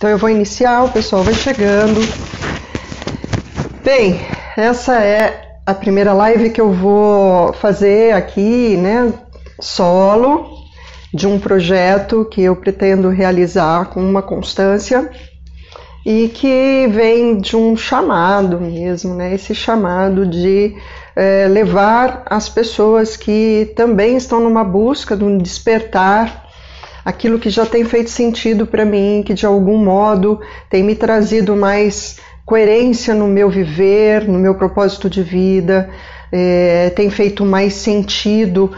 Então eu vou iniciar, o pessoal vai chegando. Bem, essa é a primeira live que eu vou fazer aqui, né, solo, de um projeto que eu pretendo realizar com uma constância e que vem de um chamado mesmo, né, esse chamado de levar as pessoas que também estão numa busca de um despertar aquilo que já tem feito sentido para mim, que de algum modo tem me trazido mais coerência no meu viver, no meu propósito de vida, tem feito mais sentido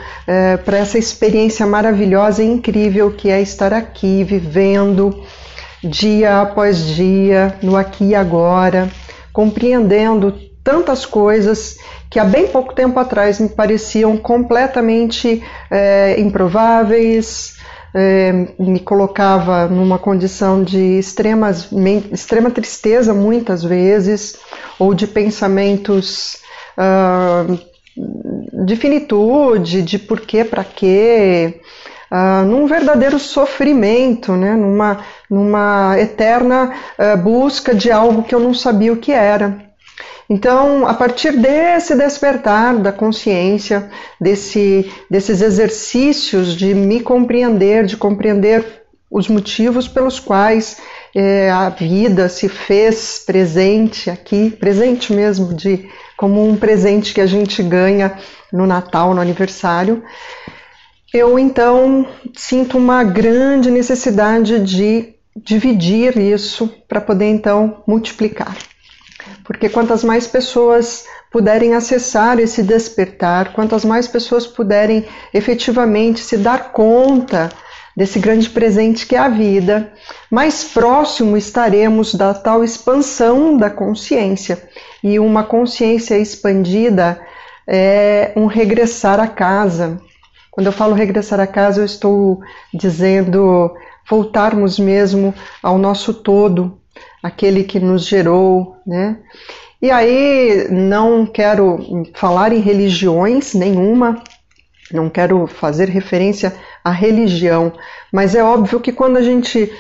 para essa experiência maravilhosa e incrível que é estar aqui, vivendo dia após dia, no aqui e agora, compreendendo tantas coisas que há bem pouco tempo atrás me pareciam completamente improváveis, me colocava numa condição de extrema tristeza muitas vezes, ou de pensamentos de finitude, de porquê, para quê, num verdadeiro sofrimento, né? numa eterna busca de algo que eu não sabia o que era. Então, a partir desse despertar da consciência, desses exercícios de me compreender, de compreender os motivos pelos quais a vida se fez presente aqui, presente mesmo, como um presente que a gente ganha no Natal, no aniversário, eu então sinto uma grande necessidade de dividir isso para poder então multiplicar. Porque quantas mais pessoas puderem acessar esse despertar, quantas mais pessoas puderem efetivamente se dar conta desse grande presente que é a vida, mais próximo estaremos da tal expansão da consciência. E uma consciência expandida é um regressar a casa. Quando eu falo regressar a casa, eu estou dizendo voltarmos mesmo ao nosso todo, aquele que nos gerou, né? E aí não quero falar em religiões nenhuma, não quero fazer referência à religião, mas é óbvio que quando a gente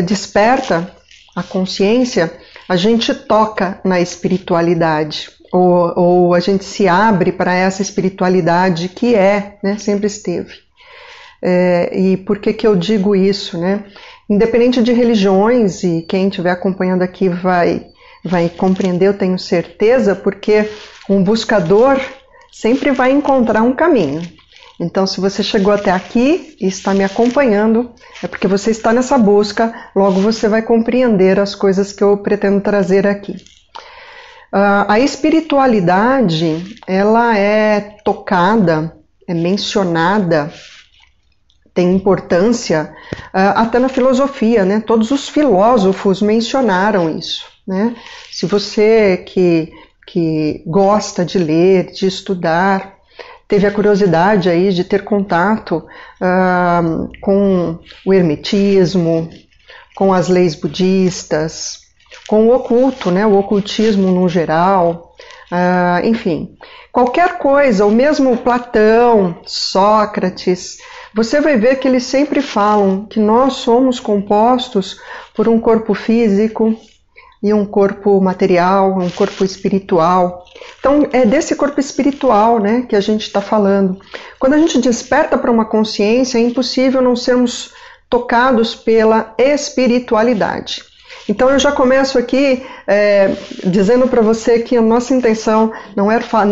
desperta a consciência, a gente toca na espiritualidade, ou a gente se abre para essa espiritualidade que né, sempre esteve. E por que eu digo isso, né? Independente de religiões, e quem estiver acompanhando aqui vai compreender, eu tenho certeza, porque um buscador sempre vai encontrar um caminho. Então, se você chegou até aqui e está me acompanhando, é porque você está nessa busca, logo você vai compreender as coisas que eu pretendo trazer aqui. A espiritualidade, ela é tocada, é mencionada, tem importância até na filosofia, né? Todos os filósofos mencionaram isso, né? Se você que gosta de ler, de estudar, teve a curiosidade aí de ter contato com o hermetismo, com as leis budistas, com o oculto, né? O ocultismo no geral, enfim, qualquer coisa, ou mesmo Platão, Sócrates, você vai ver que eles sempre falam que nós somos compostos por um corpo físico e um corpo material, um corpo espiritual. Então, é desse corpo espiritual, né, que a gente está falando. Quando a gente desperta para uma consciência, é impossível não sermos tocados pela espiritualidade. Então, eu já começo aqui dizendo para você que a nossa intenção não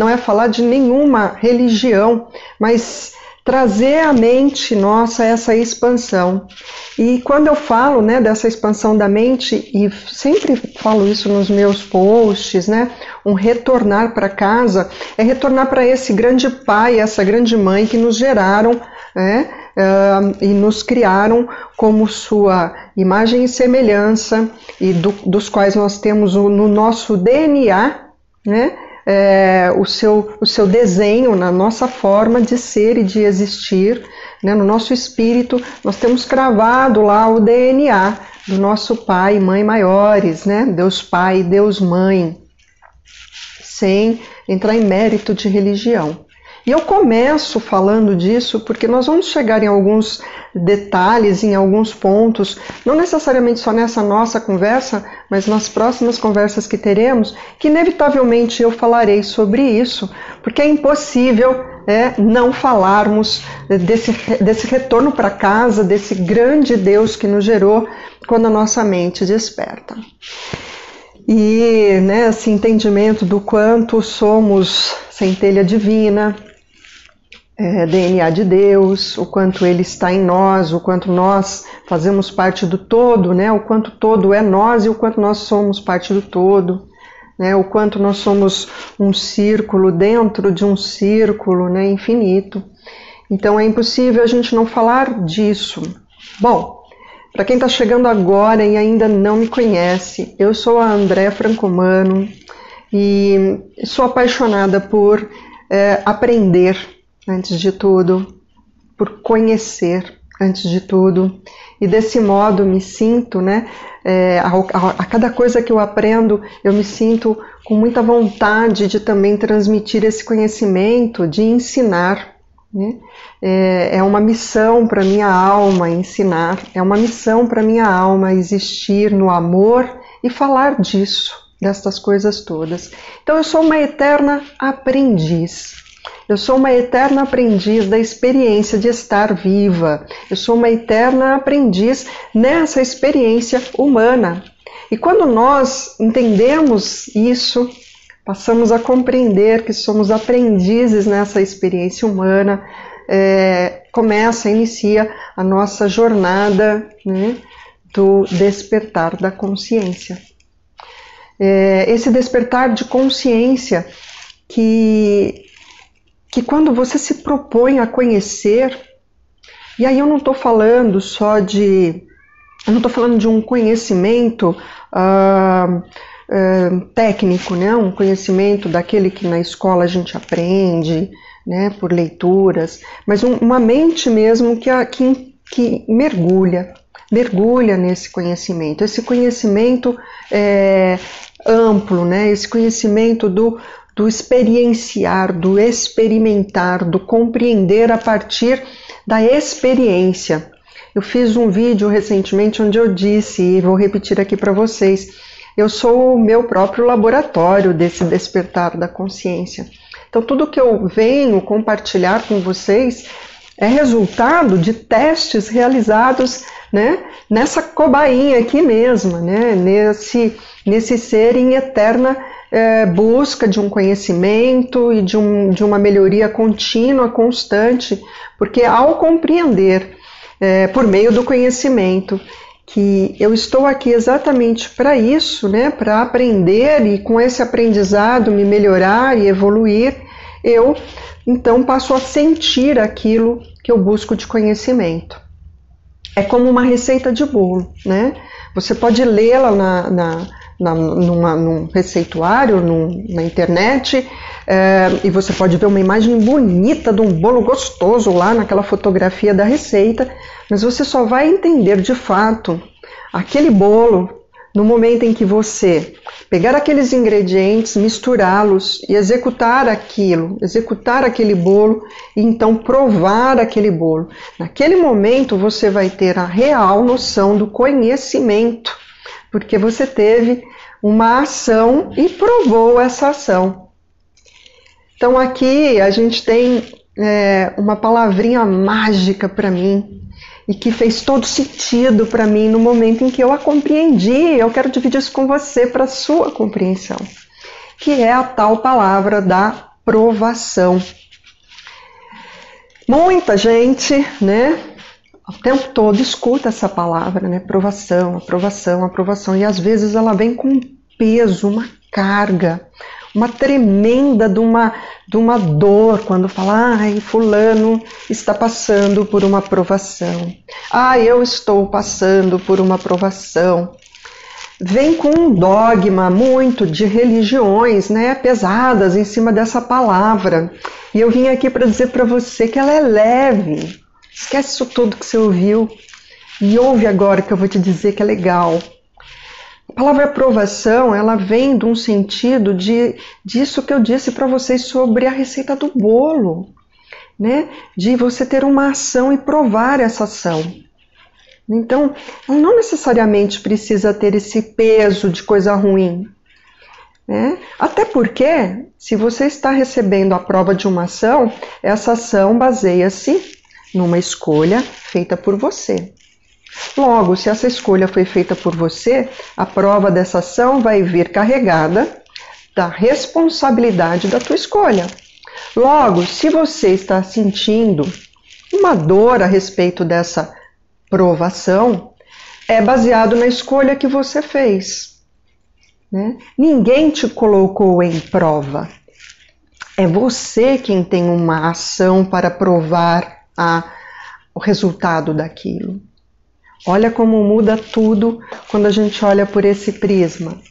é falar de nenhuma religião, mas trazer à mente nossa essa expansão. E quando eu falo, né, dessa expansão da mente, e sempre falo isso nos meus posts, né, um retornar para casa, é retornar para esse grande pai, essa grande mãe que nos geraram, né, e nos criaram como sua imagem e semelhança, e dos quais nós temos no nosso DNA, né, o seu desenho, na nossa forma de ser e de existir, né, no nosso espírito, nós temos cravado lá o DNA do nosso pai e mãe maiores, né, Deus Pai, Deus Mãe, sem entrar em mérito de religião. E eu começo falando disso porque nós vamos chegar em alguns detalhes, em alguns pontos, não necessariamente só nessa nossa conversa, mas nas próximas conversas que teremos, que inevitavelmente eu falarei sobre isso, porque é impossível não falarmos desse retorno para casa, desse grande Deus que nos gerou quando a nossa mente desperta. E esse entendimento do quanto somos centelha divina, DNA de Deus, o quanto Ele está em nós, o quanto nós fazemos parte do todo, o quanto todo é nós e o quanto nós somos parte do todo, o quanto nós somos um círculo dentro de um círculo infinito. Então é impossível a gente não falar disso. Bom, para quem está chegando agora e ainda não me conhece, eu sou a Andréa Francomano e sou apaixonada por aprender antes de tudo, por conhecer antes de tudo, e desse modo me sinto, a cada coisa que eu aprendo, eu me sinto com muita vontade de também transmitir esse conhecimento, de ensinar. É uma missão para minha alma ensinar, é uma missão para minha alma existir no amor e falar disso, destas coisas todas. Então eu sou uma eterna aprendiz. Eu sou uma eterna aprendiz da experiência de estar viva. Eu sou uma eterna aprendiz nessa experiência humana. E quando nós entendemos isso, passamos a compreender que somos aprendizes nessa experiência humana, inicia a nossa jornada do despertar da consciência. Esse despertar de consciência que quando você se propõe a conhecer, e aí eu não estou falando só de... Eu não estou falando de um conhecimento técnico, um conhecimento daquele que na escola a gente aprende, por leituras, mas uma mente mesmo que mergulha nesse conhecimento. Esse conhecimento amplo, esse conhecimento do experienciar, do experimentar, do compreender a partir da experiência. Eu fiz um vídeo recentemente onde eu disse, e vou repetir aqui para vocês, eu sou o meu próprio laboratório desse despertar da consciência. Então tudo que eu venho compartilhar com vocês é resultado de testes realizados nessa cobainha aqui mesmo, nesse ser em eterna busca de um conhecimento e de uma melhoria contínua, constante, porque ao compreender por meio do conhecimento que eu estou aqui exatamente para isso, para aprender e com esse aprendizado me melhorar e evoluir, eu então passo a sentir aquilo que eu busco de conhecimento. É como uma receita de bolo, Você pode lê-la num receituário, na internet, e você pode ver uma imagem bonita de um bolo gostoso lá naquela fotografia da receita, mas você só vai entender de fato aquele bolo no momento em que você pegar aqueles ingredientes, misturá-los e executar aquele bolo e então provar aquele bolo. Naquele momento você vai ter a real noção do conhecimento, porque você teve uma ação e provou essa ação. Então aqui a gente tem uma palavrinha mágica para mim e que fez todo sentido para mim no momento em que eu a compreendi. Eu quero dividir isso com você para a sua compreensão, que é a tal palavra da provação. Muita gente, o tempo todo escuta essa palavra, provação, aprovação, aprovação, e às vezes ela vem com um peso, uma carga, uma tremenda de uma dor, quando fala, fulano está passando por uma provação, eu estou passando por uma provação. Vem com um dogma muito de religiões, pesadas em cima dessa palavra, e eu vim aqui para dizer para você que ela é leve. Esquece isso tudo que você ouviu e ouve agora que eu vou te dizer que é legal. palavra aprovação, ela vem de um sentido disso que eu disse para vocês sobre a receita do bolo, né? De você ter uma ação e provar essa ação. Então, ela não necessariamente precisa ter esse peso de coisa ruim, né? Até porque, se você está recebendo a prova de uma ação, essa ação baseia-se numa escolha feita por você. Logo, se essa escolha foi feita por você, a prova dessa ação vai vir carregada da responsabilidade da tua escolha. Logo, se você está sentindo uma dor a respeito dessa provação, é baseado na escolha que você fez, né? Ninguém te colocou em prova. É você quem tem uma ação para provar o resultado daquilo. Olha como muda tudo quando a gente olha por esse prisma.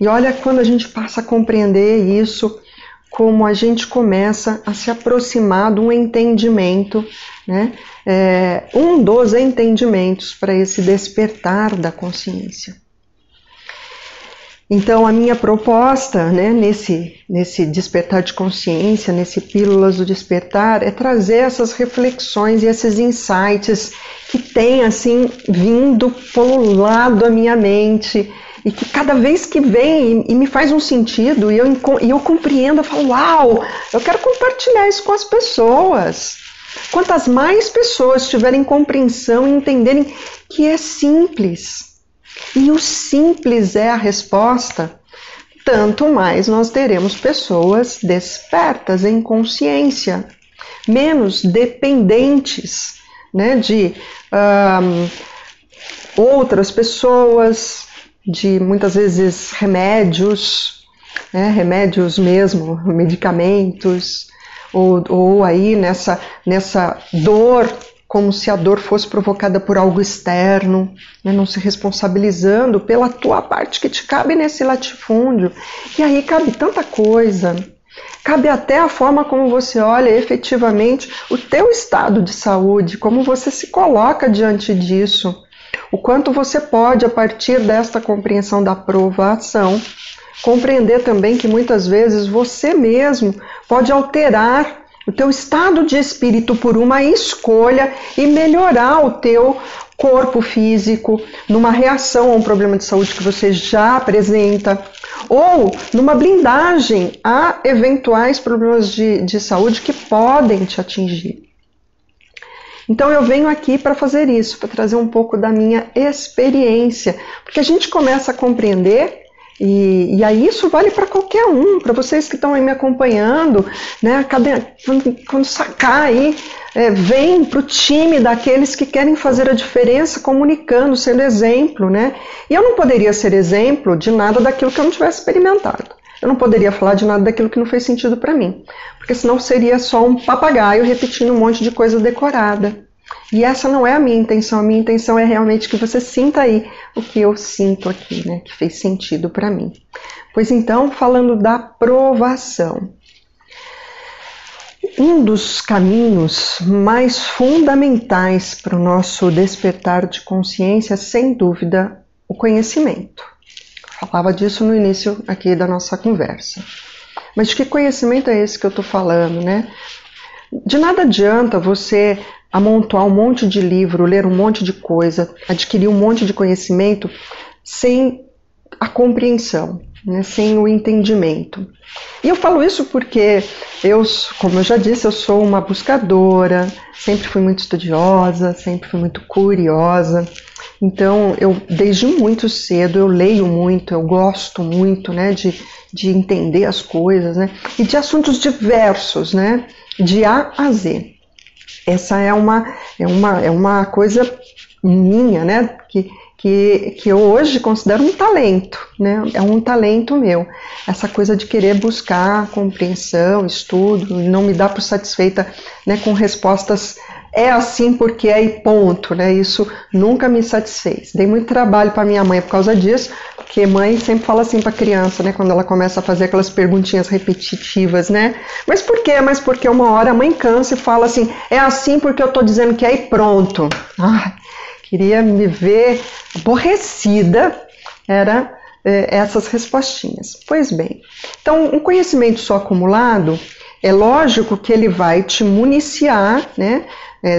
E olha quando a gente passa a compreender isso, como a gente começa a se aproximar de um entendimento, né? Um dos entendimentos para esse despertar da consciência. Então, a minha proposta, né, nesse despertar de consciência, nesse Pílulas do Despertar, é trazer essas reflexões e esses insights que têm, assim, vindo pelo lado da minha mente e que cada vez que vem e me faz um sentido e eu compreendo, eu falo, uau, eu quero compartilhar isso com as pessoas. Quantas mais pessoas tiverem compreensão e entenderem que é simples, e o simples é a resposta, tanto mais nós teremos pessoas despertas em consciência, menos dependentes, né, de outras pessoas, de muitas vezes remédios, né, remédios mesmo, medicamentos, ou aí nessa dor, como se a dor fosse provocada por algo externo, né, não se responsabilizando pela tua parte que te cabe nesse latifúndio. E aí cabe tanta coisa, cabe até a forma como você olha efetivamente o teu estado de saúde, como você se coloca diante disso, o quanto você pode, a partir desta compreensão da provação, compreender também que muitas vezes você mesmo pode alterar o teu estado de espírito por uma escolha e melhorar o teu corpo físico numa reação a um problema de saúde que você já apresenta ou numa blindagem a eventuais problemas de saúde que podem te atingir. Então eu venho aqui para fazer isso, para trazer um pouco da minha experiência, porque a gente começa a compreender. E aí isso vale para qualquer um, para vocês que estão aí me acompanhando, né? Quando sacar aí, vem para o time daqueles que querem fazer a diferença, comunicando, sendo exemplo, né? E eu não poderia ser exemplo de nada daquilo que eu não tivesse experimentado. Eu não poderia falar de nada daquilo que não fez sentido para mim, porque senão seria só um papagaio repetindo um monte de coisa decorada. E essa não é a minha intenção é realmente que você sinta aí o que eu sinto aqui, né, que fez sentido para mim. Pois então, falando da provação, um dos caminhos mais fundamentais para o nosso despertar de consciência, sem dúvida, o conhecimento. Eu falava disso no início aqui da nossa conversa. Mas de que conhecimento é esse que eu estou falando, né? De nada adianta você amontoar um monte de livro, ler um monte de coisa, adquirir um monte de conhecimento sem a compreensão, né, sem o entendimento. E eu falo isso porque como eu já disse, eu sou uma buscadora, sempre fui muito estudiosa, sempre fui muito curiosa. Então, desde muito cedo, eu leio muito, eu gosto muito, né, de entender as coisas, né, e de assuntos diversos, né, de A a Z. Essa é uma coisa minha, né, que eu hoje considero um talento, né, é um talento meu. Essa coisa de querer buscar compreensão, estudo, e não me dar por satisfeita, né, com respostas é assim porque é e ponto, né? Isso nunca me satisfez. Dei muito trabalho para minha mãe por causa disso, porque mãe sempre fala assim para criança, né? Quando ela começa a fazer aquelas perguntinhas repetitivas, né? Mas por quê? Mas porque uma hora a mãe cansa e fala assim, é assim porque eu tô dizendo que é e pronto. Ai, queria me ver aborrecida Era essas respostinhas. Pois bem, então um conhecimento só acumulado, é lógico que ele vai te municiar, né,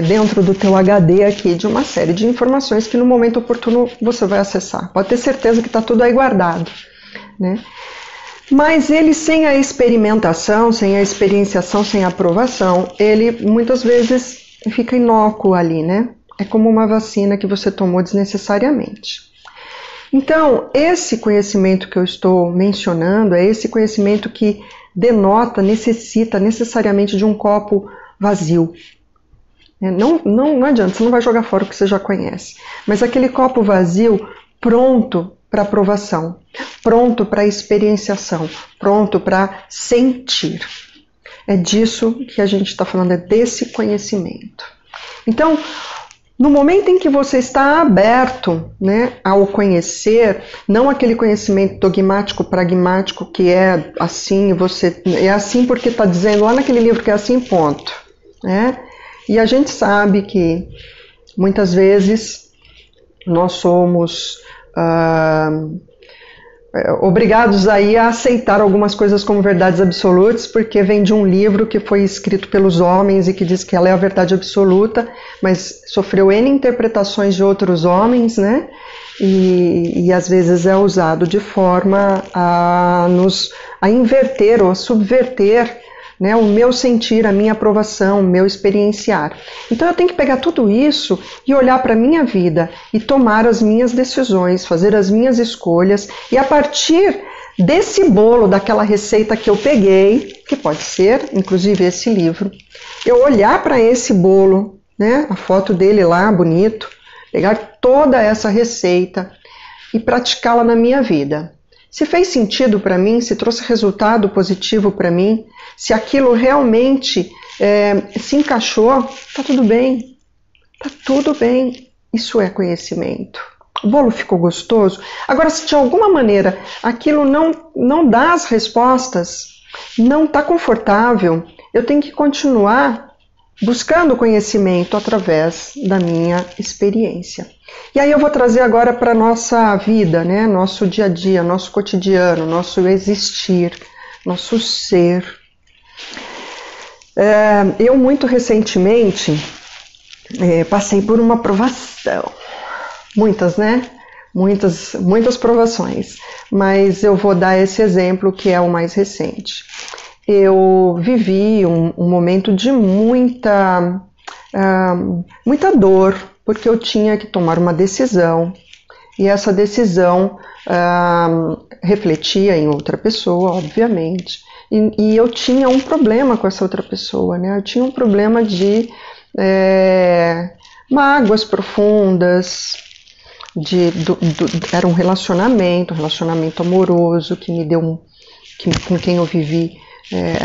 dentro do teu HD aqui, de uma série de informações que no momento oportuno você vai acessar. Pode ter certeza que está tudo aí guardado, né? Mas ele, sem a experimentação, sem a experienciação, sem a aprovação, ele muitas vezes fica inócuo ali, né? É como uma vacina que você tomou desnecessariamente. Então, esse conhecimento que eu estou mencionando é esse conhecimento que necessita necessariamente de um copo vazio. Não adianta, você não vai jogar fora o que você já conhece, mas aquele copo vazio pronto para aprovação, pronto para experienciação, pronto para sentir. É disso que a gente está falando, é desse conhecimento. Então, no momento em que você está aberto, né, ao conhecer, não aquele conhecimento dogmático, pragmático, que é assim, você é assim porque está dizendo lá naquele livro que é assim, ponto, né? E a gente sabe que muitas vezes nós somos obrigados aí a aceitar algumas coisas como verdades absolutas, porque vem de um livro que foi escrito pelos homens e que diz que ela é a verdade absoluta, mas sofreu N interpretações de outros homens, né? E às vezes é usado de forma a inverter ou a subverter, né, o meu sentir, a minha aprovação, o meu experienciar. Então eu tenho que pegar tudo isso e olhar para a minha vida e tomar as minhas decisões, fazer as minhas escolhas, e a partir desse bolo, daquela receita que eu peguei, que pode ser inclusive esse livro, eu olhar para esse bolo, né, a foto dele lá, bonito, pegar toda essa receita e praticá-la na minha vida. Se fez sentido para mim, se trouxe resultado positivo para mim, se aquilo realmente se encaixou, tá tudo bem. Tá tudo bem. Isso é conhecimento. O bolo ficou gostoso? Agora, se de alguma maneira aquilo não dá as respostas, não está confortável, eu tenho que continuar buscando conhecimento através da minha experiência. E aí eu vou trazer agora para a nossa vida, né? Nosso dia a dia, nosso cotidiano, nosso existir, nosso ser. Eu muito recentemente passei por uma provação. Muitas, né? Muitas provações. Mas eu vou dar esse exemplo que é o mais recente. Eu vivi um momento de muita dor, porque eu tinha que tomar uma decisão, e essa decisão refletia em outra pessoa, obviamente, e eu tinha um problema com essa outra pessoa, né? Eu tinha um problema de mágoas profundas, era um relacionamento amoroso que me deu com quem eu vivi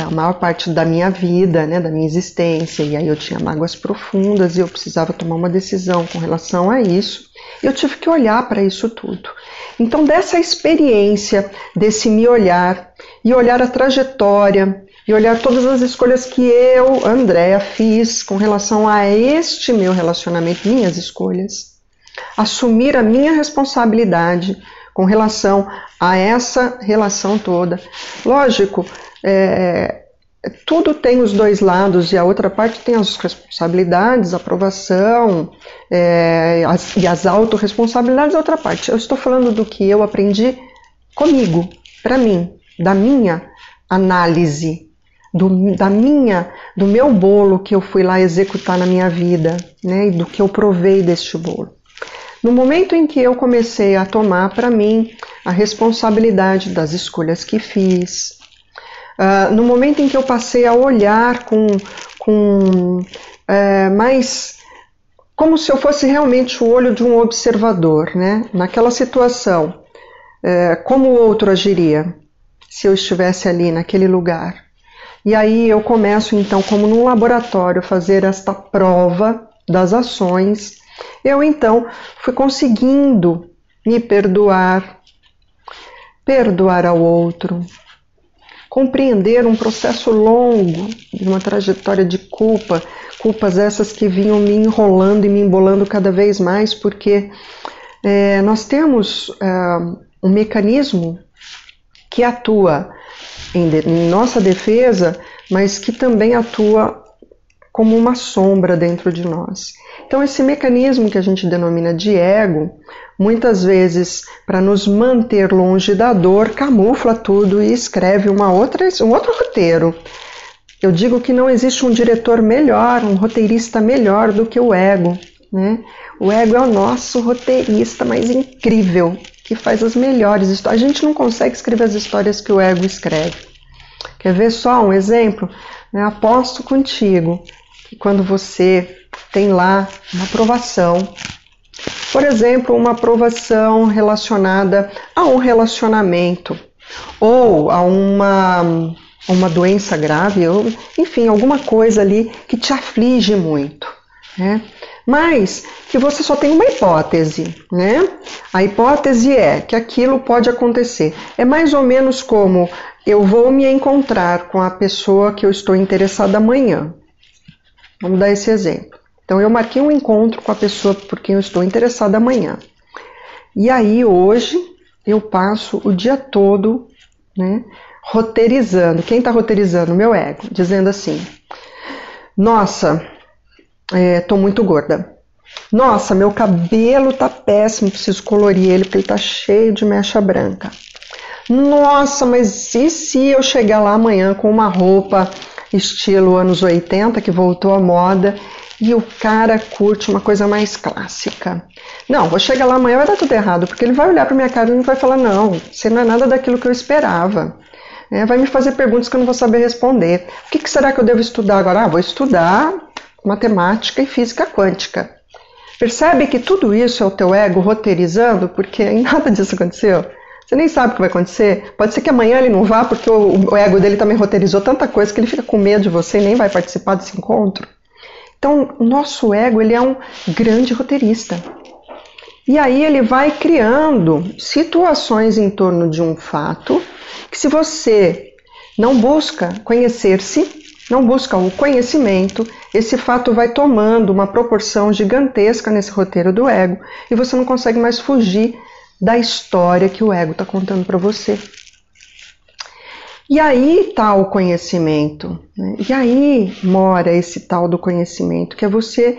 a maior parte da minha vida, né, da minha existência, e aí eu tinha mágoas profundas e eu precisava tomar uma decisão com relação a isso. Eu tive que olhar para isso tudo. Então, dessa experiência, desse me olhar, e olhar a trajetória, e olhar todas as escolhas que eu, Andréa, fiz com relação a este meu relacionamento, minhas escolhas, assumir a minha responsabilidade com relação a essa relação toda. Lógico, tudo tem os dois lados, e a outra parte tem as responsabilidades, a aprovação e as autorresponsabilidades, a outra parte. Eu estou falando do que eu aprendi comigo, para mim, da minha análise, do meu bolo que eu fui lá executar na minha vida, né, e do que eu provei deste bolo. No momento em que eu comecei a tomar para mim a responsabilidade das escolhas que fiz, no momento em que eu passei a olhar mais como se eu fosse realmente o olho de um observador, né? Naquela situação, como o outro agiria se eu estivesse ali naquele lugar. E aí eu começo então, como num laboratório, fazer esta prova das ações. Eu então fui conseguindo me perdoar ao outro, compreender um processo longo de uma trajetória de culpas essas que vinham me enrolando e me embolando cada vez mais, porque nós temos um mecanismo que atua em nossa defesa, mas que também atua como uma sombra dentro de nós. Então esse mecanismo que a gente denomina de ego, muitas vezes para nos manter longe da dor, camufla tudo e escreve um outro roteiro. Eu digo que não existe um diretor melhor, um roteirista melhor do que o ego, né? O ego é o nosso roteirista mais incrível, que faz as melhores histórias. A gente não consegue escrever as histórias que o ego escreve. Quer ver só um exemplo? Eu aposto contigo que quando você tem lá uma aprovação, por exemplo, uma aprovação relacionada a um relacionamento ou a uma doença grave, ou, enfim, alguma coisa ali que te aflige muito, né? Mas que você só tem uma hipótese, né? A hipótese é que aquilo pode acontecer. É mais ou menos como eu vou me encontrar com a pessoa que eu estou interessada amanhã. Vamos dar esse exemplo. Então eu marquei um encontro com a pessoa por quem eu estou interessada amanhã. E aí hoje eu passo o dia todo, né, roteirizando. Quem está roteirizando? Meu ego, dizendo assim: nossa, tô muito gorda. Nossa, meu cabelo tá péssimo, preciso colorir ele porque ele tá cheio de mecha branca. Nossa, mas e se eu chegar lá amanhã com uma roupa estilo anos 80, que voltou à moda, e o cara curte uma coisa mais clássica? Não, vou chegar lá amanhã, vai dar tudo errado, porque ele vai olhar pra minha cara e não vai falar: não, você não é nada daquilo que eu esperava. Vai me fazer perguntas que eu não vou saber responder. O que será que eu devo estudar agora? Vou estudar matemática e física quântica. Percebe que tudo isso é o teu ego roteirizando, porque nada disso aconteceu. Você nem sabe o que vai acontecer. Pode ser que amanhã ele não vá, porque o ego dele também roteirizou tanta coisa que ele fica com medo de você e nem vai participar desse encontro. Então, o nosso ego, ele é um grande roteirista. E aí ele vai criando situações em torno de um fato que, se você não busca conhecer-se, não busca o conhecimento, esse fato vai tomando uma proporção gigantesca nesse roteiro do ego e você não consegue mais fugir da história que o ego está contando para você. E aí está o conhecimento, né? E aí mora esse tal do conhecimento, que é você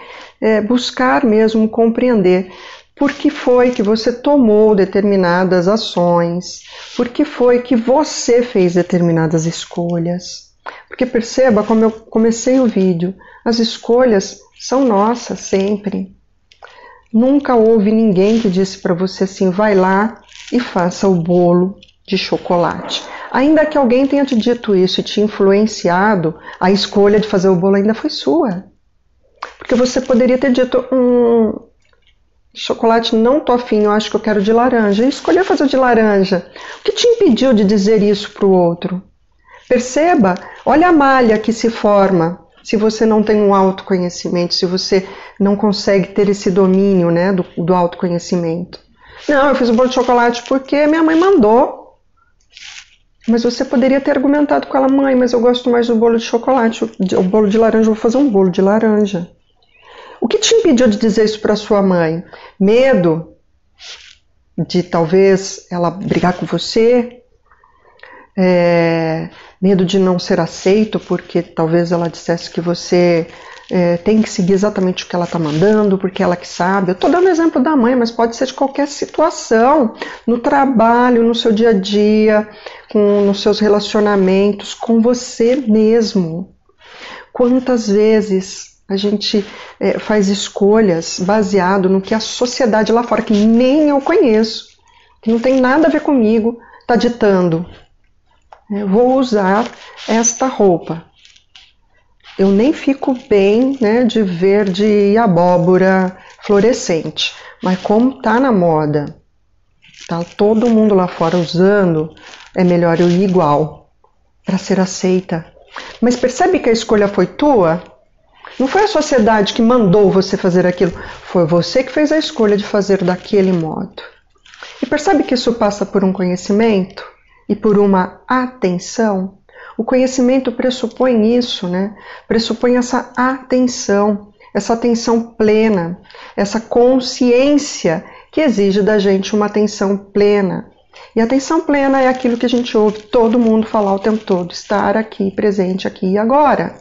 buscar mesmo compreender por que foi que você tomou determinadas ações, por que foi que você fez determinadas escolhas. Porque perceba, como eu comecei o vídeo, as escolhas são nossas sempre. Nunca houve ninguém que disse para você assim: vai lá e faça o bolo de chocolate. Ainda que alguém tenha te dito isso e te influenciado, a escolha de fazer o bolo ainda foi sua. Porque você poderia ter dito: chocolate não tô afim, eu acho que eu quero de laranja. E escolheu fazer o de laranja. O que te impediu de dizer isso para o outro? Perceba, olha a malha que se forma se você não tem um autoconhecimento, se você não consegue ter esse domínio, né, do autoconhecimento. Não, eu fiz o bolo de chocolate porque minha mãe mandou. Mas você poderia ter argumentado com ela: mãe, mas eu gosto mais do bolo de chocolate, o bolo de laranja, eu vou fazer um bolo de laranja. O que te impediu de dizer isso para sua mãe? Medo de talvez ela brigar com você? Medo de não ser aceito, porque talvez ela dissesse que você tem que seguir exatamente o que ela está mandando, porque ela que sabe. Eu estou dando exemplo da mãe, mas pode ser de qualquer situação, no trabalho, no seu dia a dia, nos seus relacionamentos, com você mesmo. Quantas vezes a gente faz escolhas baseado no que a sociedade lá fora, que nem eu conheço, que não tem nada a ver comigo, está ditando. Eu vou usar esta roupa. Eu nem fico bem, né, de verde e abóbora fluorescente, mas como está na moda, tá todo mundo lá fora usando, é melhor eu ir igual para ser aceita. Mas percebe que a escolha foi tua? Não foi a sociedade que mandou você fazer aquilo, foi você que fez a escolha de fazer daquele modo. E percebe que isso passa por um conhecimento e por uma atenção? O conhecimento pressupõe isso, né? Pressupõe essa atenção plena, essa consciência que exige da gente uma atenção plena. E atenção plena é aquilo que a gente ouve todo mundo falar o tempo todo, estar aqui, presente, aqui e agora.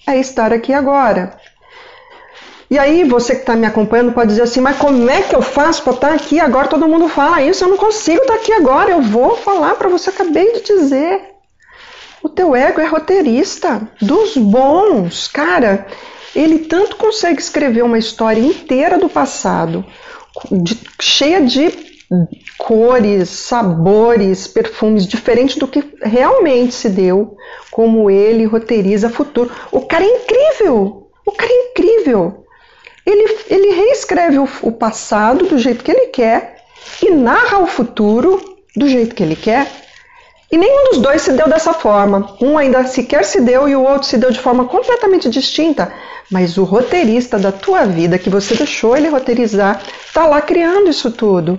É estar aqui agora. E aí você que está me acompanhando pode dizer assim, mas como é que eu faço para estar aqui agora? Todo mundo fala isso, eu não consigo estar aqui agora. Eu vou falar para você, acabei de dizer. O teu ego é roteirista dos bons. Cara, ele tanto consegue escrever uma história inteira do passado, cheia de cores, sabores, perfumes, diferente do que realmente se deu, como ele roteiriza futuro. O cara é incrível! O cara é incrível! Ele reescreve o passado do jeito que ele quer e narra o futuro do jeito que ele quer. E nenhum dos dois se deu dessa forma. Um ainda sequer se deu e o outro se deu de forma completamente distinta. Mas o roteirista da tua vida, que você deixou ele roteirizar, está lá criando isso tudo.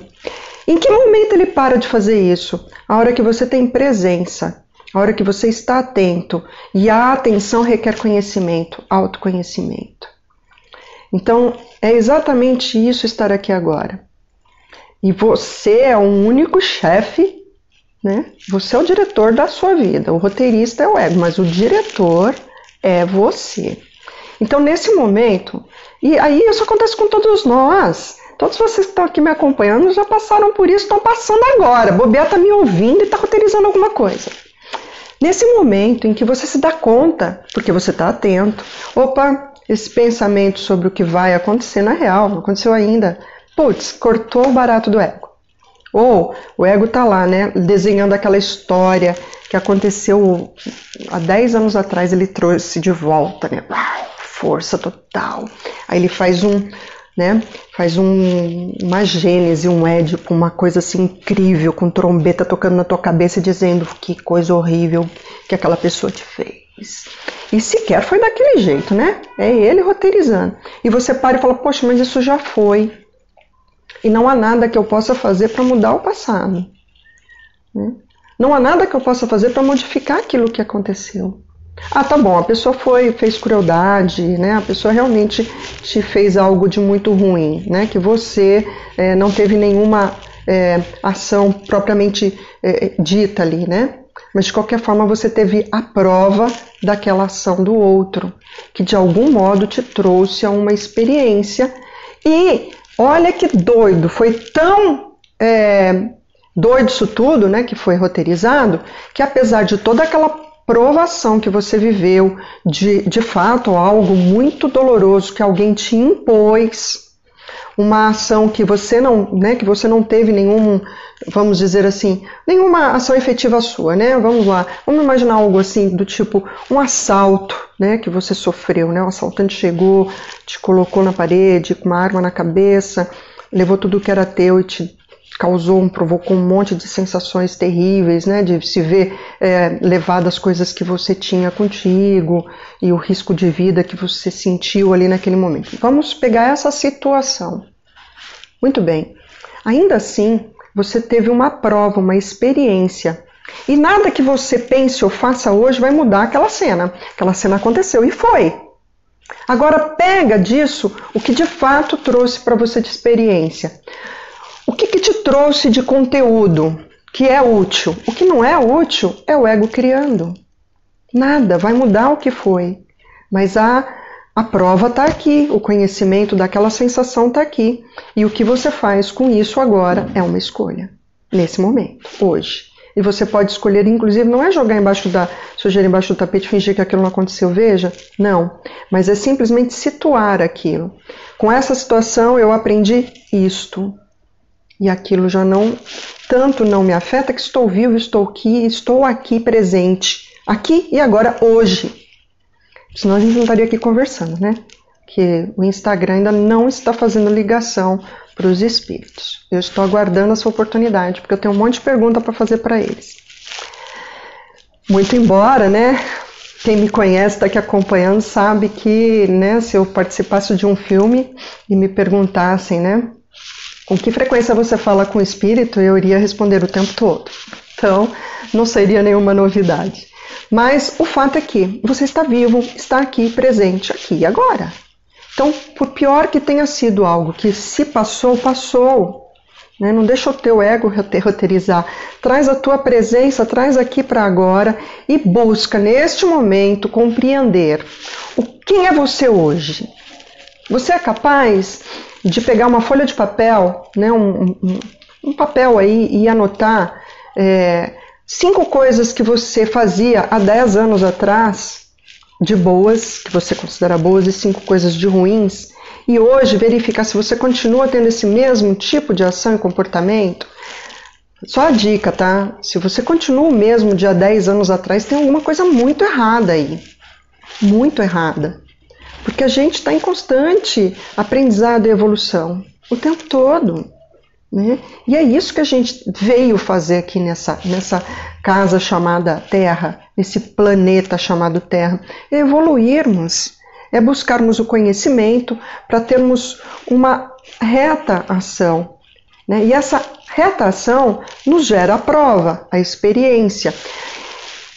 Em que momento ele para de fazer isso? A hora que você tem presença, a hora que você está atento. E a atenção requer conhecimento, autoconhecimento. Então, é exatamente isso estar aqui agora. E você é o único chefe, né? Você é o diretor da sua vida. O roteirista é o ego, mas o diretor é você. Então, nesse momento, e aí isso acontece com todos nós. Todos vocês que estão aqui me acompanhando já passaram por isso, estão passando agora. Bobear está me ouvindo e está roteirizando alguma coisa. Nesse momento em que você se dá conta, porque você está atento, opa, esse pensamento sobre o que vai acontecer na real, não aconteceu ainda. Putz, cortou o barato do ego. Ou o ego está lá, né, desenhando aquela história que aconteceu há 10 anos atrás, ele trouxe de volta, né, força total. Aí ele faz uma gênese, um Édipo, uma coisa assim incrível, com trombeta tocando na tua cabeça e dizendo que coisa horrível que aquela pessoa te fez. E sequer foi daquele jeito, né? É ele roteirizando. E você para e fala, poxa, mas isso já foi. E não há nada que eu possa fazer para mudar o passado. Né? Não há nada que eu possa fazer para modificar aquilo que aconteceu. Ah, tá bom, a pessoa fez crueldade, né? A pessoa realmente te fez algo de muito ruim, né? Que você não teve nenhuma ação propriamente dita ali, né? Mas de qualquer forma você teve a prova daquela ação do outro, que de algum modo te trouxe a uma experiência. E olha que doido, foi tão doido isso tudo, né? Que foi roteirizado, que apesar de toda aquela provação que você viveu, de fato algo muito doloroso que alguém te impôs, uma ação que você não teve nenhum, vamos dizer assim, nenhuma ação efetiva sua, né? Vamos lá, vamos imaginar algo assim do tipo um assalto, né? Que você sofreu, né? O assaltante chegou, te colocou na parede com uma arma na cabeça, levou tudo que era teu e te provocou um monte de sensações terríveis, né, de se ver levado às coisas que você tinha contigo e o risco de vida que você sentiu ali naquele momento. Vamos pegar essa situação. Muito bem. Ainda assim, você teve uma prova, uma experiência. E nada que você pense ou faça hoje vai mudar aquela cena. Aquela cena aconteceu e foi. Agora pega disso o que de fato trouxe para você de experiência. O que te trouxe de conteúdo que é útil? O que não é útil é o ego criando. Nada, vai mudar o que foi. Mas a prova está aqui, o conhecimento daquela sensação está aqui. E o que você faz com isso agora é uma escolha. Nesse momento, hoje. E você pode escolher, inclusive, não é jogar sujeira embaixo do tapete e fingir que aquilo não aconteceu, veja. Não, mas é simplesmente situar aquilo. Com essa situação eu aprendi isto. E aquilo já tanto não me afeta que estou vivo, estou aqui presente. Aqui e agora, hoje. Senão a gente não estaria aqui conversando, né? Que o Instagram ainda não está fazendo ligação para os espíritos. Eu estou aguardando essa oportunidade, porque eu tenho um monte de pergunta para fazer para eles. Muito embora, né? Quem me conhece, está aqui acompanhando, sabe que, né, se eu participasse de um filme e me perguntassem, né? Com que frequência você fala com o espírito, eu iria responder o tempo todo. Então, não seria nenhuma novidade. Mas o fato é que você está vivo, está aqui, presente, aqui e agora. Então, por pior que tenha sido algo que se passou, passou. né? Não deixa o teu ego roteirizar. Traz a tua presença, traz aqui para agora e busca neste momento compreender quem é você hoje. Você é capaz de pegar uma folha de papel, né, um papel aí e anotar 5 coisas que você fazia há 10 anos atrás, de boas, que você considera boas, e 5 coisas de ruins, e hoje verificar se você continua tendo esse mesmo tipo de ação e comportamento? Só a dica, tá? Se você continua o mesmo de há 10 anos atrás, tem alguma coisa muito errada aí. Muito errada. Porque a gente está em constante aprendizado e evolução, o tempo todo, né? E é isso que a gente veio fazer aqui nessa casa chamada Terra, nesse planeta chamado Terra, é evoluirmos, é buscarmos o conhecimento para termos uma reta ação, né? E essa reta ação nos gera a prova, a experiência.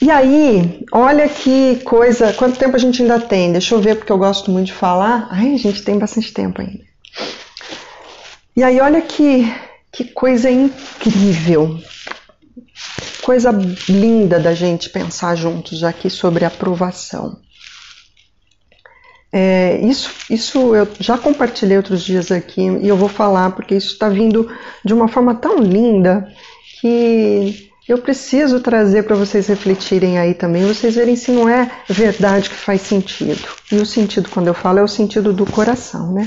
E aí, olha que coisa, quanto tempo a gente ainda tem? Deixa eu ver, porque eu gosto muito de falar. Ai, a gente tem bastante tempo ainda. E aí, olha que coisa incrível. Coisa linda da gente pensar juntos aqui sobre aprovação. Isso eu já compartilhei outros dias aqui e eu vou falar porque isso está vindo de uma forma tão linda que eu preciso trazer para vocês refletirem aí também, vocês verem se não é verdade que faz sentido. E o sentido, quando eu falo, é o sentido do coração, né?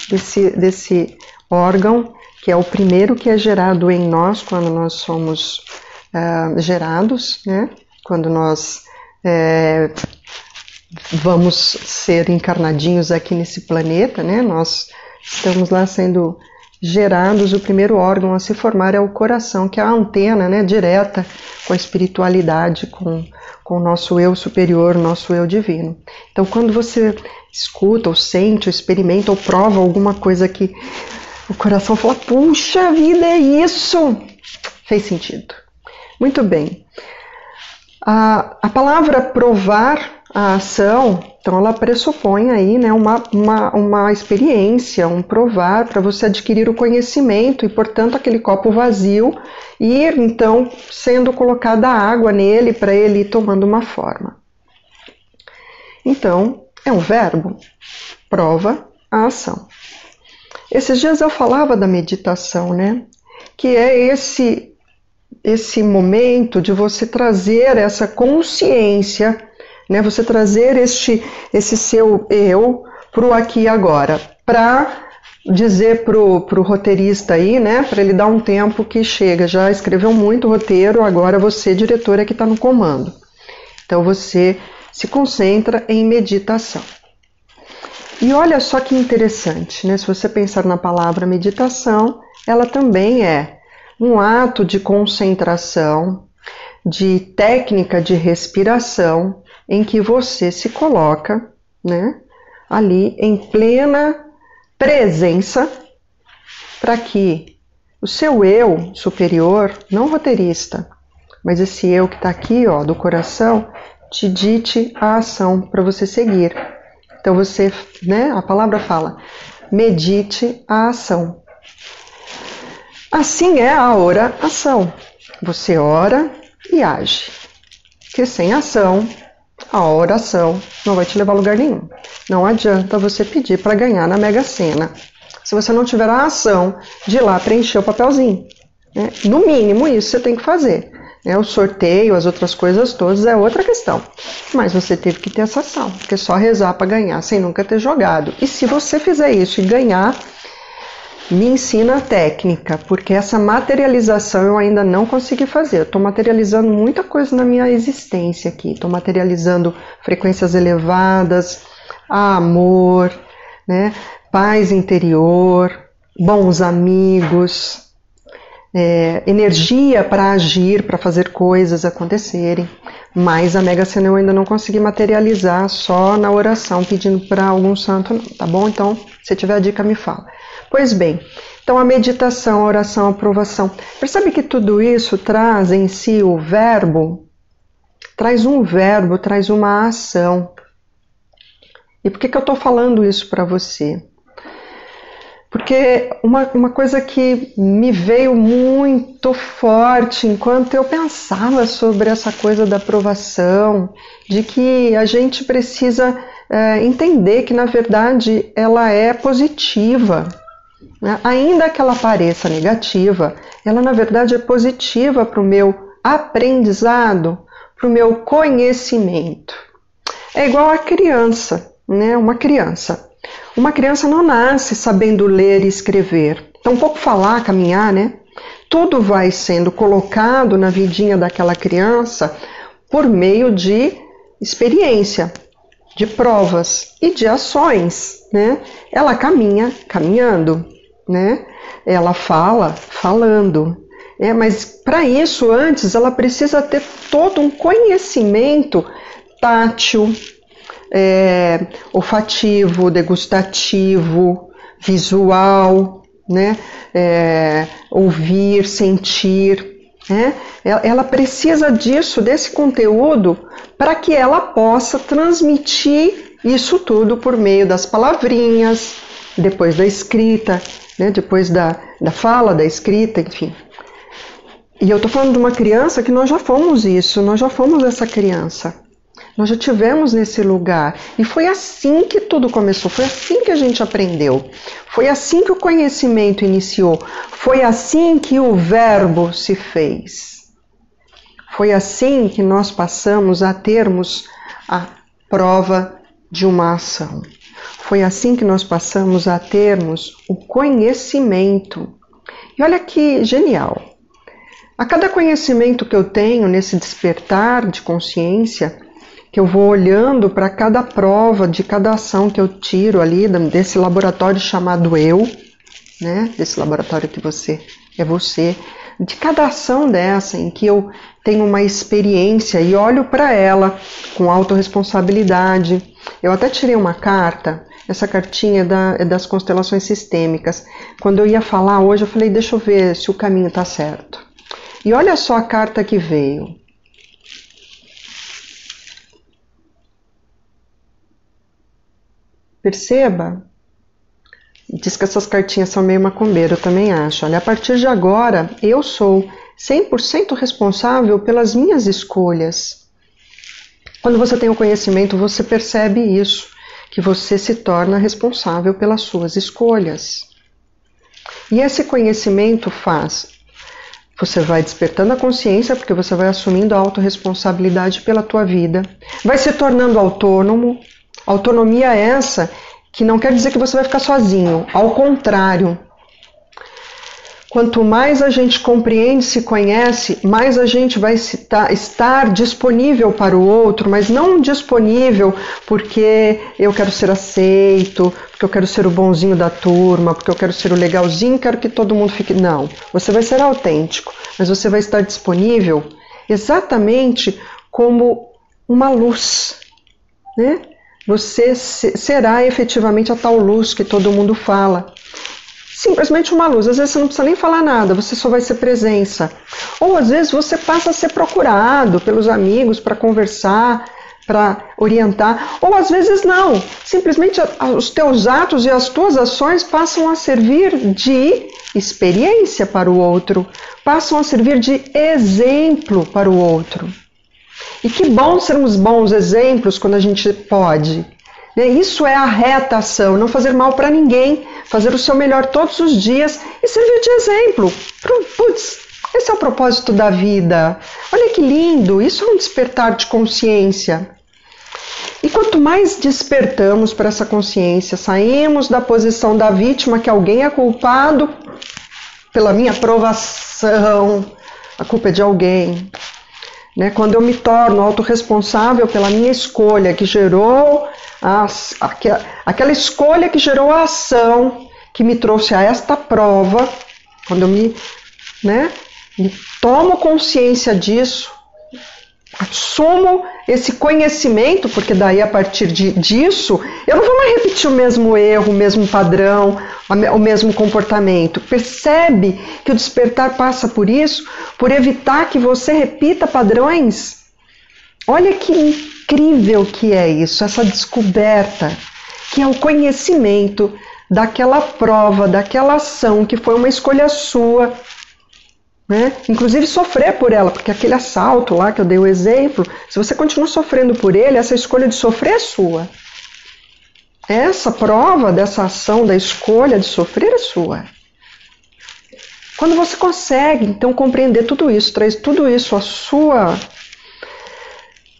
Desse órgão, que é o primeiro que é gerado em nós quando nós somos gerados, né? Quando nós vamos ser encarnadinhos aqui nesse planeta, né? Nós estamos lá sendo gerados, o primeiro órgão a se formar é o coração, que é a antena, né, direta com a espiritualidade, com o nosso eu superior, nosso eu divino. Então, quando você escuta, ou sente, ou experimenta, ou prova alguma coisa que o coração fala, puxa vida, é isso! Fez sentido. Muito bem. A palavra provar a ação, então ela pressupõe aí, né, uma experiência, um provar para você adquirir o conhecimento e, portanto, aquele copo vazio ir, então, sendo colocada água nele para ele ir tomando uma forma. Então, é um verbo, prova a ação. Esses dias eu falava da meditação, né, que é esse momento de você trazer essa consciência, né, você trazer esse seu eu para o aqui e agora, para dizer pro roteirista aí, né, para ele dar um tempo que chega, já escreveu muito roteiro, agora você, diretor, é que está no comando. Então você se concentra em meditação. E olha só que interessante, né, se você pensar na palavra meditação, ela também é um ato de concentração, de técnica de respiração, em que você se coloca, né, ali em plena presença, para que o seu eu superior, não roteirista, mas esse eu que está aqui, ó, do coração, te dite a ação para você seguir. Então você, né, a palavra fala, medite a ação. Assim é a oração. Você ora e age. Porque sem ação, a oração não vai te levar a lugar nenhum. Não adianta você pedir para ganhar na Mega Sena se você não tiver a ação de ir lá preencher o papelzinho, né? No mínimo isso você tem que fazer, né? O sorteio, as outras coisas todas é outra questão. Mas você teve que ter essa ação, porque é só rezar para ganhar sem nunca ter jogado. E se você fizer isso e ganhar, me ensina a técnica, porque essa materialização eu ainda não consegui fazer. Eu estou materializando muita coisa na minha existência aqui. Estou materializando frequências elevadas, amor, né, paz interior, bons amigos, energia para agir, para fazer coisas acontecerem. Mas a Mega Sena eu ainda não consegui materializar só na oração, pedindo para algum santo, não, tá bom? Então, se tiver a dica, me fala. Pois bem, então a meditação, a oração, a aprovação. Percebe que tudo isso traz em si o verbo? Traz um verbo, traz uma ação. E por que eu estou falando isso para você? Porque uma coisa que me veio muito forte enquanto eu pensava sobre essa coisa da aprovação, de que a gente precisa entender que, na verdade, ela é positiva, né? Ainda que ela pareça negativa, ela, na verdade, é positiva para o meu aprendizado, para o meu conhecimento. É igual a criança, né? Uma criança não nasce sabendo ler e escrever, tampouco falar, caminhar, né? Tudo vai sendo colocado na vidinha daquela criança por meio de experiência, de provas e de ações, né? Ela caminha caminhando, né? Ela fala falando, mas para isso antes ela precisa ter todo um conhecimento tátil, olfativo, degustativo, visual, né? Ouvir, sentir, né? Ela precisa disso, desse conteúdo, para que ela possa transmitir isso tudo por meio das palavrinhas, depois da escrita, né? Depois da fala, da escrita, enfim. E eu estou falando de uma criança que nós já fomos isso, nós já fomos essa criança. Nós já tivemos nesse lugar. E foi assim que tudo começou, foi assim que a gente aprendeu. Foi assim que o conhecimento iniciou. Foi assim que o verbo se fez. Foi assim que nós passamos a termos a prova de uma ação. Foi assim que nós passamos a termos o conhecimento. E olha que genial. A cada conhecimento que eu tenho nesse despertar de consciência, que eu vou olhando para cada prova de cada ação que eu tiro ali desse laboratório chamado eu, né? Desse laboratório que você é você, de cada ação dessa em que eu tenho uma experiência e olho para ela com autorresponsabilidade. Eu até tirei uma carta, essa cartinha é das constelações sistêmicas. Quando eu ia falar hoje, eu falei, deixa eu ver se o caminho está certo. E olha só a carta que veio. Perceba? Diz que essas cartinhas são meio macumbeiro, eu também acho. Olha, a partir de agora, eu sou 100% responsável pelas minhas escolhas. Quando você tem o conhecimento, você percebe isso, que você se torna responsável pelas suas escolhas. E esse conhecimento faz, você vai despertando a consciência, porque você vai assumindo a autorresponsabilidade pela tua vida, vai se tornando autônomo. Autonomia é essa que não quer dizer que você vai ficar sozinho, ao contrário. Quanto mais a gente compreende, se conhece, mais a gente vai estar disponível para o outro, mas não disponível porque eu quero ser aceito, porque eu quero ser o bonzinho da turma, porque eu quero ser o legalzinho, quero que todo mundo fique... Não, você vai ser autêntico, mas você vai estar disponível exatamente como uma luz, né? Você será efetivamente a tal luz que todo mundo fala. Simplesmente uma luz. Às vezes você não precisa nem falar nada, você só vai ser presença. Ou às vezes você passa a ser procurado pelos amigos para conversar, para orientar. Ou às vezes não. Simplesmente os teus atos e as tuas ações passam a servir de experiência para o outro. Passam a servir de exemplo para o outro. E que bom sermos bons exemplos quando a gente pode. Isso é a reta ação, não fazer mal para ninguém, fazer o seu melhor todos os dias e servir de exemplo. Putz, esse é o propósito da vida. Olha que lindo, isso é um despertar de consciência. E quanto mais despertamos para essa consciência, saímos da posição da vítima, que alguém é culpado pela minha aprovação, a culpa é de alguém. Quando eu me torno autorresponsável pela minha escolha que gerou aquela escolha que gerou a ação que me trouxe a esta prova, quando eu me tomo consciência disso, assumo esse conhecimento, porque daí a partir disso eu não vou mais repetir o mesmo erro, o mesmo padrão, o mesmo comportamento. Percebe que o despertar passa por isso, por evitar que você repita padrões? Olha que incrível que é isso, essa descoberta, que é o conhecimento daquela prova, daquela ação que foi uma escolha sua, né? Inclusive sofrer por ela, porque aquele assalto lá que eu dei o exemplo, se você continua sofrendo por ele, essa escolha de sofrer é sua. Essa prova dessa ação, da escolha de sofrer é sua. Quando você consegue, então, compreender tudo isso, traz tudo isso à sua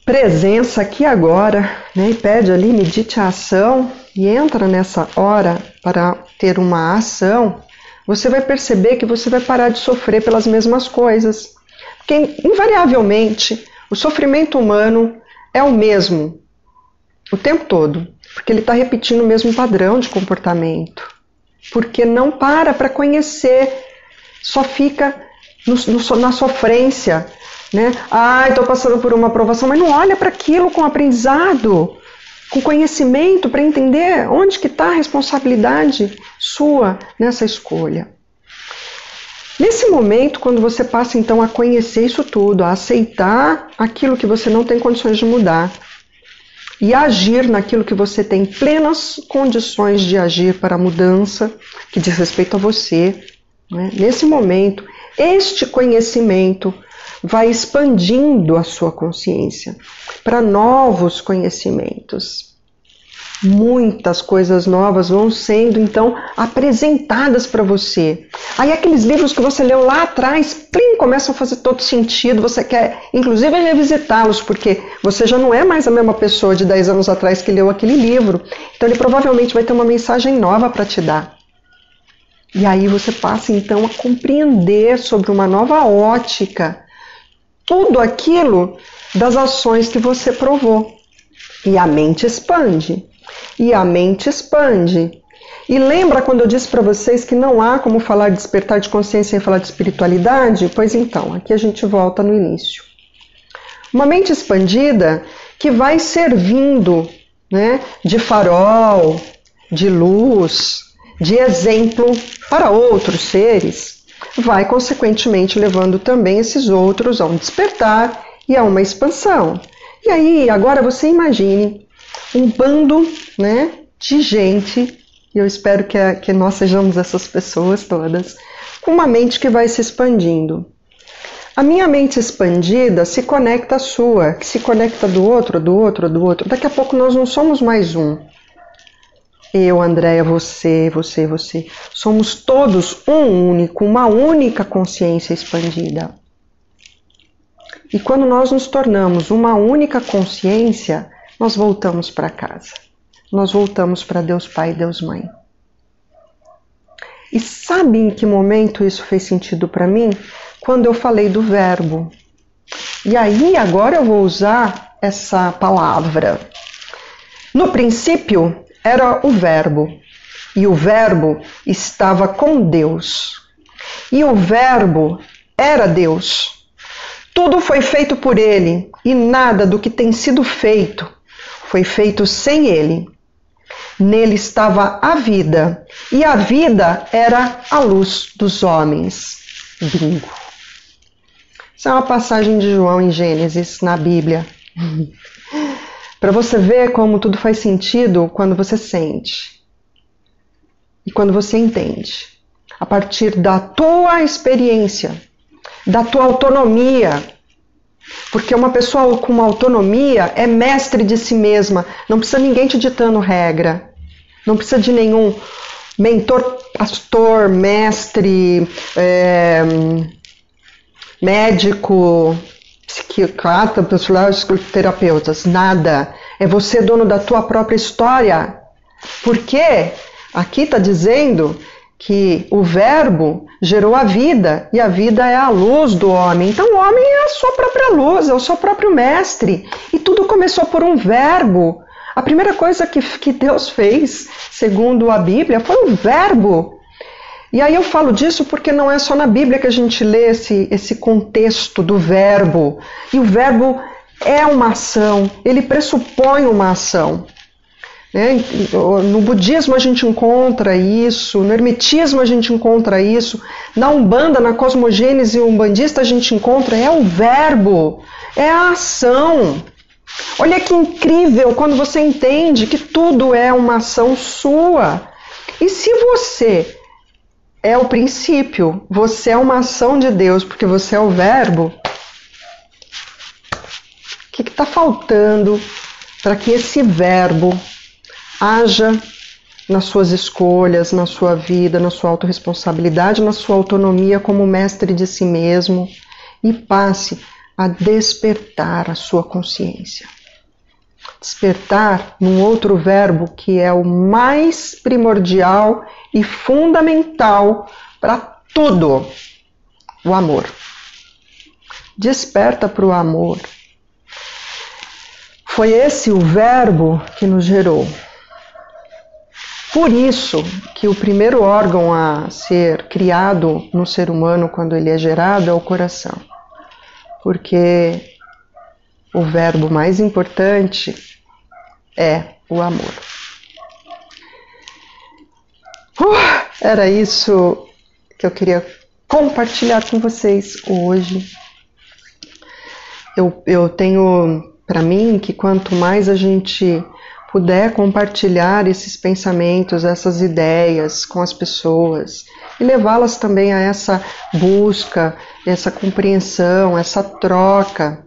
presença aqui agora, né? E pede ali, medite a ação e entra nessa hora para ter uma ação, você vai perceber que você vai parar de sofrer pelas mesmas coisas. Porque, invariavelmente, o sofrimento humano é o mesmo o tempo todo, porque ele está repetindo o mesmo padrão de comportamento, porque não para conhecer, só fica na sofrência, né? Estou passando por uma provação, mas não olha para aquilo com aprendizado, com conhecimento, para entender onde que está a responsabilidade sua nessa escolha. Nesse momento, quando você passa então a conhecer isso tudo, a aceitar aquilo que você não tem condições de mudar e agir naquilo que você tem plenas condições de agir para a mudança que diz respeito a você, né? Nesse momento, este conhecimento vai expandindo a sua consciência para novos conhecimentos. Muitas coisas novas vão sendo, então, apresentadas para você. Aí aqueles livros que você leu lá atrás, começam a fazer todo sentido, você quer, inclusive, revisitá-los, porque você já não é mais a mesma pessoa de 10 anos atrás que leu aquele livro. Então ele provavelmente vai ter uma mensagem nova para te dar. E aí você passa, então, a compreender sobre uma nova ótica tudo aquilo das ações que você provou. E a mente expande. E a mente expande. E lembra quando eu disse para vocês que não há como falar de despertar de consciência sem falar de espiritualidade? Pois então, aqui a gente volta no início. Uma mente expandida que vai servindo, né, de farol, de luz, de exemplo para outros seres, vai consequentemente levando também esses outros a um despertar e a uma expansão. E aí, agora você imagine um bando, né, de gente, e eu espero que nós sejamos essas pessoas todas, com uma mente que vai se expandindo. A minha mente expandida se conecta à sua, que se conecta do outro, do outro, do outro. Daqui a pouco nós não somos mais um. Eu, Andréia, você. Somos todos um único, uma única consciência expandida. E quando nós nos tornamos uma única consciência, nós voltamos para casa. Nós voltamos para Deus Pai e Deus Mãe. E sabe em que momento isso fez sentido para mim? Quando eu falei do verbo. E aí, agora eu vou usar essa palavra. No princípio, era o verbo. E o verbo estava com Deus. E o verbo era Deus. Tudo foi feito por ele, e nada do que tem sido feito foi feito sem ele. Nele estava a vida, e a vida era a luz dos homens. Bingo. Isso é uma passagem de João em Gênesis, na Bíblia. Para você ver como tudo faz sentido quando você sente. E quando você entende. A partir da tua experiência, da tua autonomia. Porque uma pessoa com uma autonomia é mestre de si mesma. Não precisa ninguém te ditando regra. Não precisa de nenhum mentor, pastor, mestre, médico, psiquiatra, terapeutas. Nada. É você dono da tua própria história. Porque aqui está dizendo que o verbo gerou a vida, e a vida é a luz do homem. Então o homem é a sua própria luz, é o seu próprio mestre. E tudo começou por um verbo. A primeira coisa que Deus fez, segundo a Bíblia, foi um verbo. E aí eu falo disso porque não é só na Bíblia que a gente lê esse contexto do verbo. E o verbo é uma ação, ele pressupõe uma ação. No budismo a gente encontra isso, no hermetismo a gente encontra isso, na Umbanda, na cosmogênese umbandista a gente encontra, é o verbo, é a ação. Olha que incrível quando você entende que tudo é uma ação sua. E se você é o princípio, você é uma ação de Deus, porque você é o verbo, o que está faltando para que esse verbo haja nas suas escolhas, na sua vida, na sua autorresponsabilidade, na sua autonomia como mestre de si mesmo e passe a despertar a sua consciência. Despertar num outro verbo que é o mais primordial e fundamental para tudo, o amor. Desperta para o amor. Foi esse o verbo que nos gerou. Por isso que o primeiro órgão a ser criado no ser humano quando ele é gerado é o coração. Porque o verbo mais importante é o amor. Era isso que eu queria compartilhar com vocês hoje. Eu tenho para mim que quanto mais a gente puder compartilhar esses pensamentos, essas ideias com as pessoas e levá-las também a essa busca, essa compreensão, essa troca.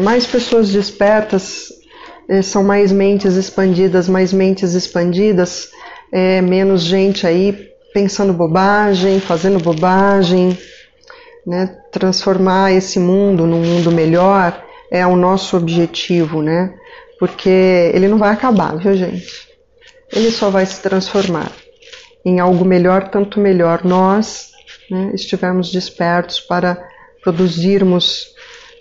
Mais pessoas despertas são mais mentes expandidas, menos gente aí pensando bobagem, fazendo bobagem, né? Transformar esse mundo num mundo melhor é o nosso objetivo, né? Porque ele não vai acabar, viu, gente? Ele só vai se transformar em algo melhor, tanto melhor nós, né, estivermos despertos para produzirmos,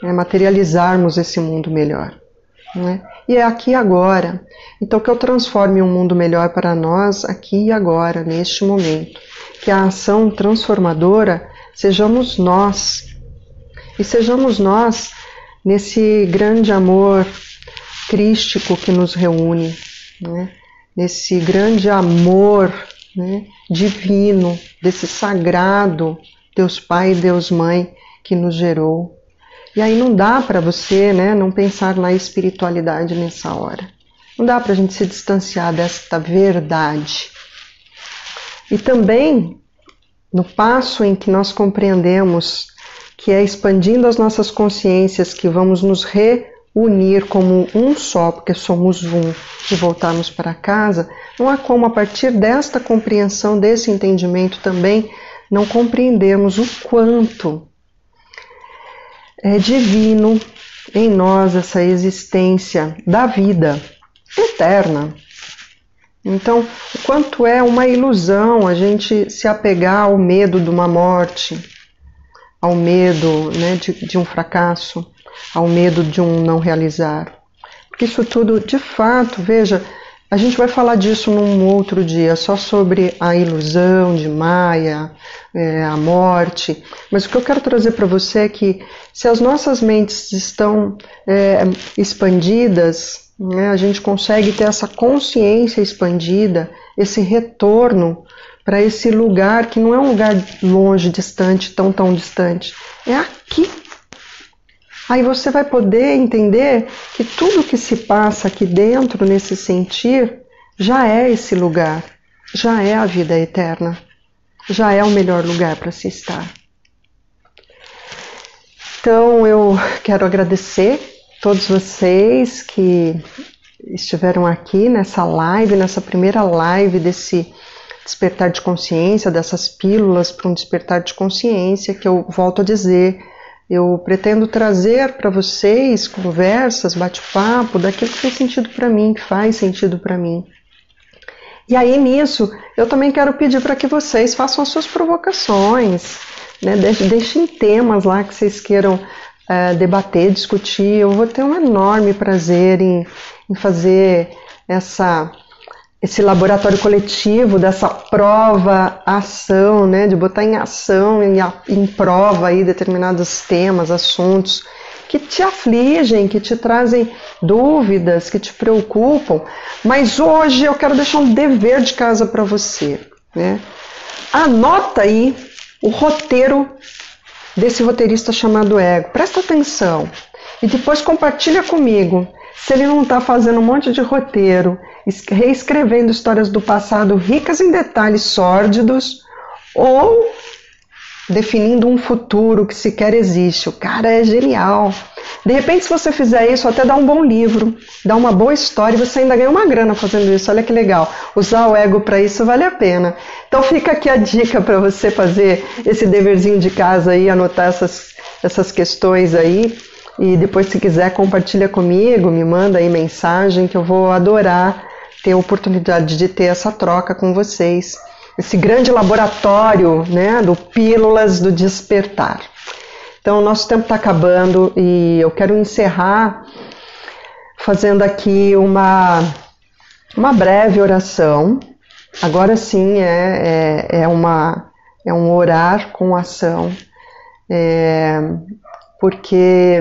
materializarmos esse mundo melhor, né? E é aqui e agora. Então que eu transforme um mundo melhor para nós aqui e agora, neste momento. Que a ação transformadora sejamos nós. E sejamos nós nesse grande amor crístico que nos reúne, né? Nesse grande amor, né, divino, desse sagrado Deus Pai e Deus Mãe que nos gerou. E aí não dá para você, né, não pensar na espiritualidade nessa hora. Não dá para a gente se distanciar desta verdade. E também, no passo em que nós compreendemos que é expandindo as nossas consciências que vamos nos reunir como um só, porque somos um, e voltarmos para casa, não há como, a partir desta compreensão, desse entendimento também, não compreendermos o quanto é divino em nós essa existência da vida eterna. Então, o quanto é uma ilusão a gente se apegar ao medo de uma morte, ao medo, né, de um fracasso, ao medo de um não realizar. Porque isso tudo, de fato, veja, a gente vai falar disso num outro dia, só sobre a ilusão de Maia, a morte. Mas o que eu quero trazer para você é que se as nossas mentes estão expandidas, né, a gente consegue ter essa consciência expandida, esse retorno para esse lugar que não é um lugar longe, distante, tão distante. É aqui. Aí você vai poder entender que tudo que se passa aqui dentro, nesse sentir, já é esse lugar, já é a vida eterna, já é o melhor lugar para se estar. Então eu quero agradecer a todos vocês que estiveram aqui nessa live, nessa primeira live desse despertar de consciência, dessas pílulas para um despertar de consciência, que eu volto a dizer, eu pretendo trazer para vocês conversas, bate-papo, daquilo que fez sentido para mim, que faz sentido para mim. E aí nisso, eu também quero pedir para que vocês façam as suas provocações, né? Deixem temas lá que vocês queiram debater, discutir. Eu vou ter um enorme prazer em fazer esse laboratório coletivo, dessa prova-ação, né, de botar em ação, em prova aí determinados temas, assuntos que te afligem, que te trazem dúvidas, que te preocupam. Mas hoje eu quero deixar um dever de casa para você, né? Anota aí o roteiro desse roteirista chamado ego. Presta atenção e depois compartilha comigo. se ele não está fazendo um monte de roteiro, reescrevendo histórias do passado ricas em detalhes sórdidos, ou definindo um futuro que sequer existe. O cara é genial. De repente, se você fizer isso, até dá um bom livro, dá uma boa história e você ainda ganha uma grana fazendo isso. Olha que legal. Usar o ego para isso vale a pena. Então fica aqui a dica para você fazer esse deverzinho de casa aí, anotar essas questões aí. E depois, se quiser, compartilha comigo, me manda aí mensagem, que eu vou adorar ter a oportunidade de ter essa troca com vocês. Esse grande laboratório, né, do Pílulas do Despertar. Então, o nosso tempo está acabando e eu quero encerrar fazendo aqui uma breve oração. Agora sim é um orar com ação, porque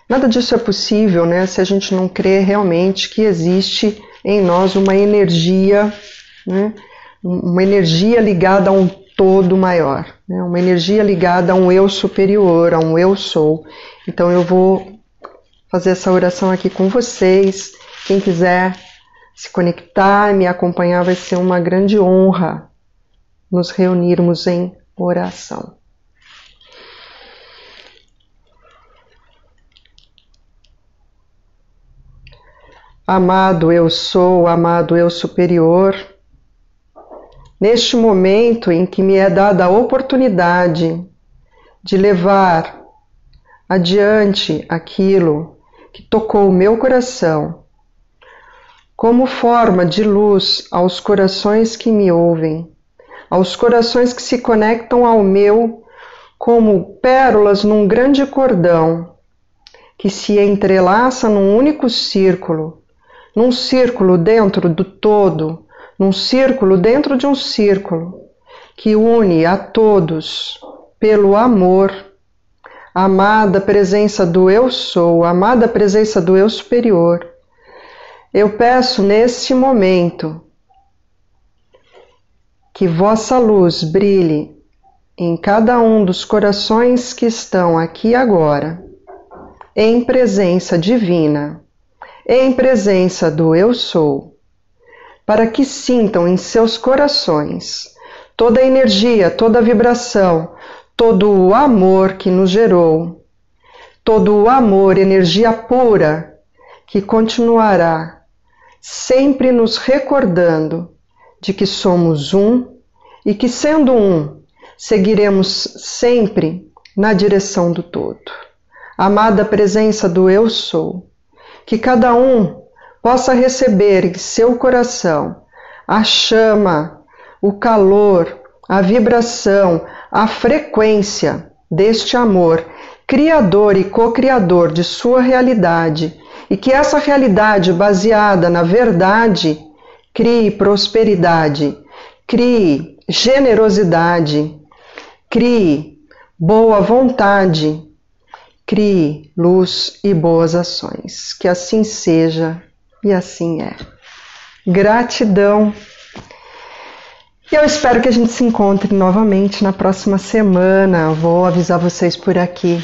nada disso é possível, né, se a gente não crê realmente que existe em nós uma energia, né, uma energia ligada a um todo maior, né? Uma energia ligada a um eu superior, a um eu sou. Então eu vou fazer essa oração aqui com vocês. Quem quiser se conectar e me acompanhar, vai ser uma grande honra nos reunirmos em oração. Amado eu sou, amado eu superior, neste momento em que me é dada a oportunidade de levar adiante aquilo que tocou o meu coração, como forma de luz aos corações que me ouvem, aos corações que se conectam ao meu, como pérolas num grande cordão, que se entrelaça num único círculo, num círculo dentro do todo, num círculo dentro de um círculo, que une a todos pelo amor. Amada presença do Eu Sou, amada presença do Eu Superior, eu peço neste momento que vossa luz brilhe em cada um dos corações que estão aqui agora, em presença divina, em presença do Eu Sou, para que sintam em seus corações toda a energia, toda a vibração, todo o amor que nos gerou, todo o amor, energia pura, que continuará sempre nos recordando de que somos um e que, sendo um, seguiremos sempre na direção do todo. Amada presença do Eu Sou, que cada um possa receber em seu coração a chama, o calor, a vibração, a frequência deste amor, criador e co-criador de sua realidade, e que essa realidade baseada na verdade crie prosperidade, crie generosidade, crie boa vontade, crie luz e boas ações. Que assim seja e assim é. Gratidão. E eu espero que a gente se encontre novamente na próxima semana. Vou avisar vocês por aqui.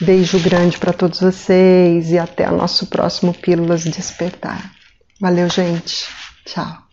Beijo grande para todos vocês e até o nosso próximo Pílulas Despertar. Valeu, gente. Tchau.